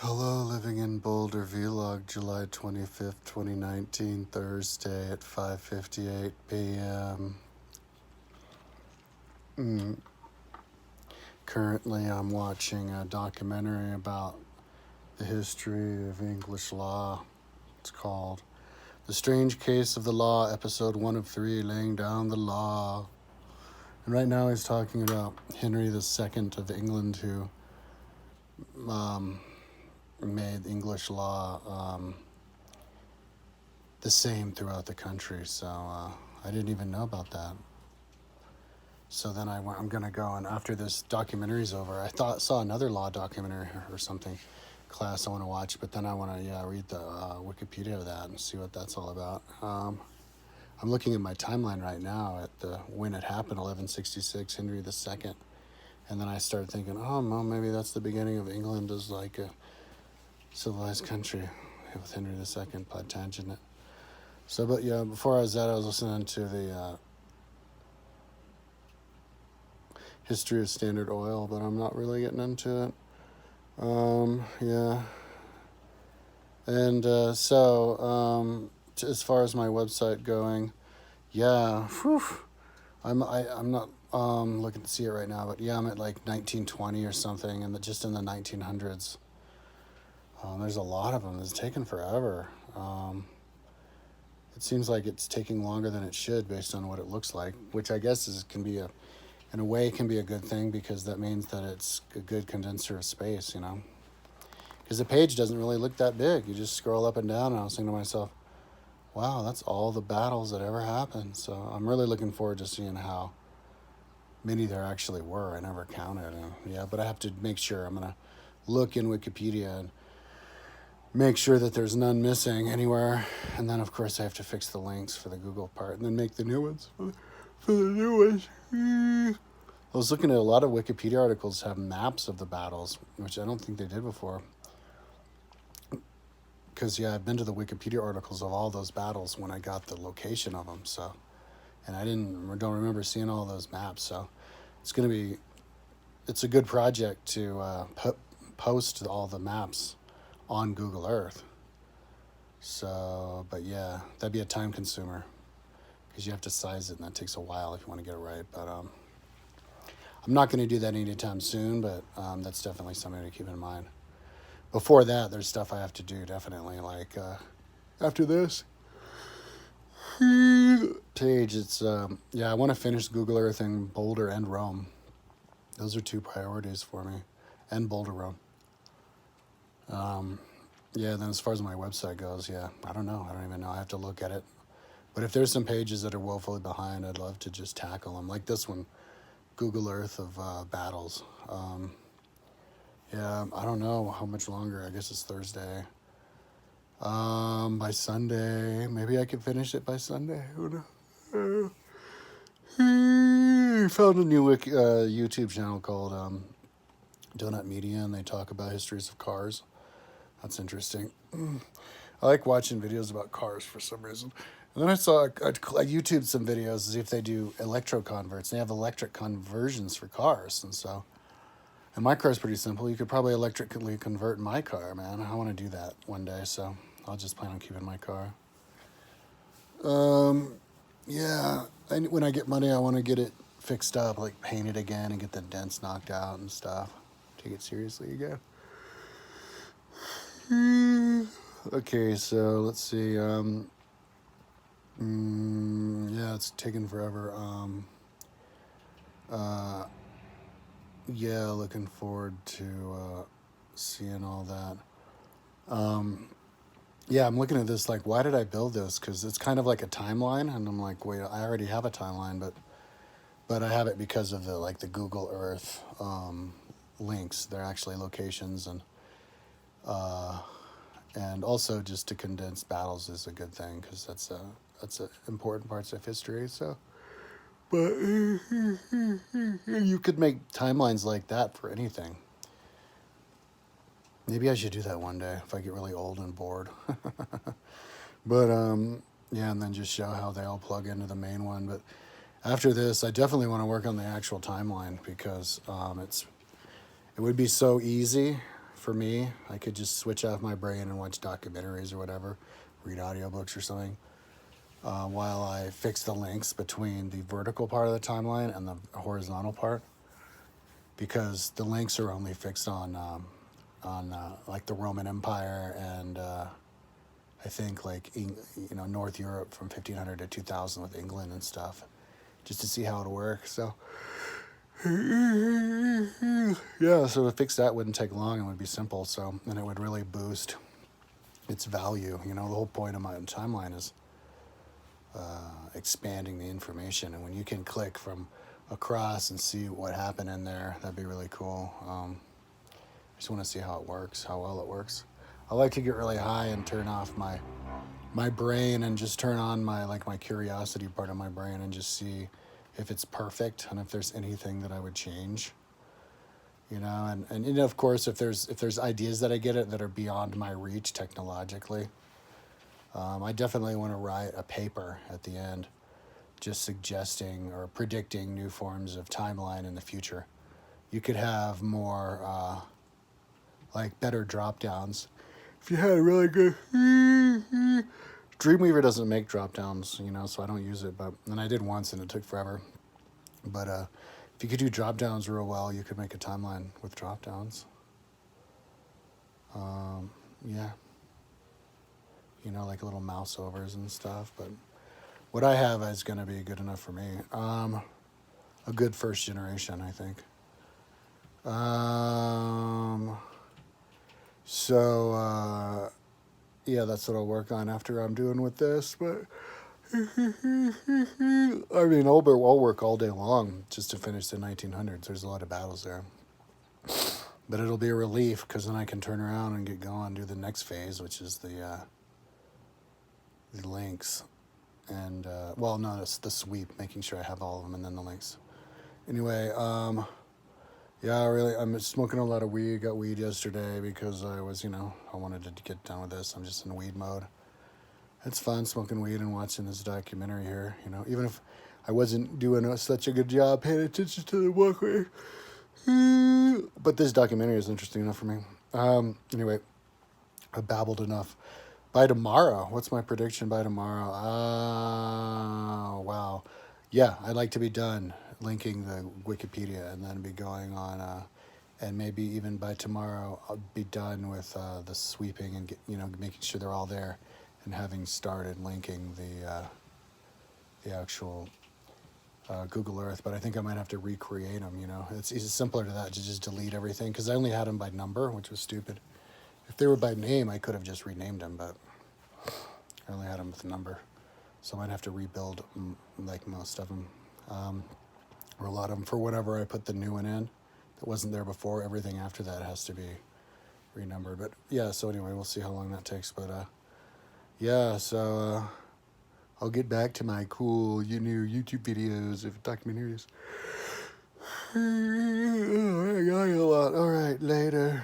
Hello, living in Boulder Vlog, July 25th, 2019, Thursday at 5:58 p.m. Currently, I'm watching a documentary about the history of English law. It's called The Strange Case of the Law, Episode 1 of 3, Laying Down the Law. And right now he's talking about Henry II of England, who made English law the same throughout the country. So I didn't even know about that. So then I'm going to go, and after this documentary's over, I saw another law documentary or something class I want to watch, but then I want to read the Wikipedia of that and see what that's all about. I'm looking at my timeline right now at when it happened, 1166, Henry II, and then I started thinking, oh, well, maybe that's the beginning of England as like a civilized country with Henry II, Plantagenet. So, but yeah, before I was listening to the history of Standard Oil, but I'm not really getting into it. Yeah. And as far as my website going, yeah, whew, I'm not looking to see it right now, but yeah, I'm at like 1920 or something, and just in the 1900s. There's a lot of them. It's taken forever. It seems like it's taking longer than it should based on what it looks like, which I guess in a way, can be a good thing because that means that it's a good condenser of space, Because the page doesn't really look that big. You just scroll up and down, and I was thinking to myself, wow, that's all the battles that ever happened. So I'm really looking forward to seeing how many there actually were. I never counted. But I have to make sure. I'm going to look in Wikipedia and make sure that there's none missing anywhere. And then, of course, I have to fix the links for the Google part and then make the new ones for the new ones. I was looking at a lot of Wikipedia articles have maps of the battles, which I don't think they did before. Because, I've been to the Wikipedia articles of all those battles when I got the location of them. So, and I don't remember seeing all those maps. So it's a good project to post all the maps on Google Earth. So, but yeah, that'd be a time consumer because you have to size it, and that takes a while if you want to get it right. But I'm not going to do that anytime soon, but that's definitely something to keep in mind. Before that, there's stuff I have to do, definitely, like after this page, it's, I want to finish Google Earth in Boulder and Rome. Those are two priorities for me, and Boulder, Rome. Then as far as my website goes, I don't know. I don't even know. I have to look at it. But if there's some pages that are woefully behind, I'd love to just tackle them. Like this one, Google Earth of battles. I don't know how much longer. I guess it's Thursday. By Sunday, maybe I could finish it by Sunday. Who knows? Found a new YouTube channel called Donut Media, and they talk about histories of cars. That's interesting. I like watching videos about cars for some reason. And then I YouTubed some videos as if they do electro converts. They have electric conversions for cars, and my car's pretty simple. You could probably electrically convert my car, man. I want to do that one day, so I'll just plan on keeping my car. And when I get money, I want to get it fixed up, like paint it again and get the dents knocked out and stuff. Take it seriously again. Okay, so let's see. It's taking forever. Looking forward to seeing all that. I'm looking at this like, why did I build this? Because it's kind of like a timeline, and I'm like, wait, I already have a timeline, but I have it because of the Google Earth links. They're actually locations, and also just to condense battles is a good thing because that's important parts of history. So, but you could make timelines like that for anything. Maybe I should do that one day if I get really old and bored. But and then just show how they all plug into the main one. But after this, I definitely want to work on the actual timeline because it would be so easy for me. I could just switch off my brain and watch documentaries or whatever, read audiobooks or something, while I fix the links between the vertical part of the timeline and the horizontal part, because the links are only fixed on like the Roman Empire and I think like North Europe from 1500 to 2000 with England and stuff, just to see how it works. So yeah, so to fix that wouldn't take long and would be simple. So, and it would really boost its value. The whole point of my timeline is expanding the information, and when you can click from across and see what happened in there, that'd be really cool. I just want to see how it works, how well it works. I like to get really high and turn off my brain and just turn on my curiosity part of my brain and just see if it's perfect and if there's anything that I would change. And of course, if there's ideas that I get it that are beyond my reach technologically, I definitely want to write a paper at the end just suggesting or predicting new forms of timeline in the future. You could have more better drop downs if you had a really good Dreamweaver doesn't make drop downs, so I don't use it, and I did once and it took forever. But if you could do drop downs real well, you could make a timeline with drop downs. Yeah. Like little mouse overs and stuff, but what I have is going to be good enough for me. A good first generation, I think. Yeah, that's what I'll work on after I'm doing with this, but I mean, I'll work all day long just to finish the 1900s. There's a lot of battles there. But it'll be a relief, because then I can turn around and get going, do the next phase, which is the links. And, no, it's the sweep, making sure I have all of them, and then the links. Anyway, yeah, really, I'm smoking a lot of weed. Got weed yesterday because I was, I wanted to get done with this. I'm just in weed mode. It's fun smoking weed and watching this documentary here, even if I wasn't doing such a good job paying attention to the walkway. But this documentary is interesting enough for me. Anyway, I babbled enough. By tomorrow, what's my prediction by tomorrow? Wow. Yeah, I'd like to be done linking the Wikipedia and then be going on, and maybe even by tomorrow, I'll be done with the sweeping and making sure they're all there, and having started linking the actual Google Earth. But I think I might have to recreate them. It's simpler to that to just delete everything, because I only had them by number, which was stupid. If they were by name, I could have just renamed them, but I only had them with a number. So I might have to rebuild most of them, or a lot of them, for whatever I put the new one in that wasn't there before. Everything after that has to be renumbered. But yeah, so anyway, we'll see how long that takes. But yeah, so I'll get back to my cool YouTube videos of documentaries. I got a lot. All right, later.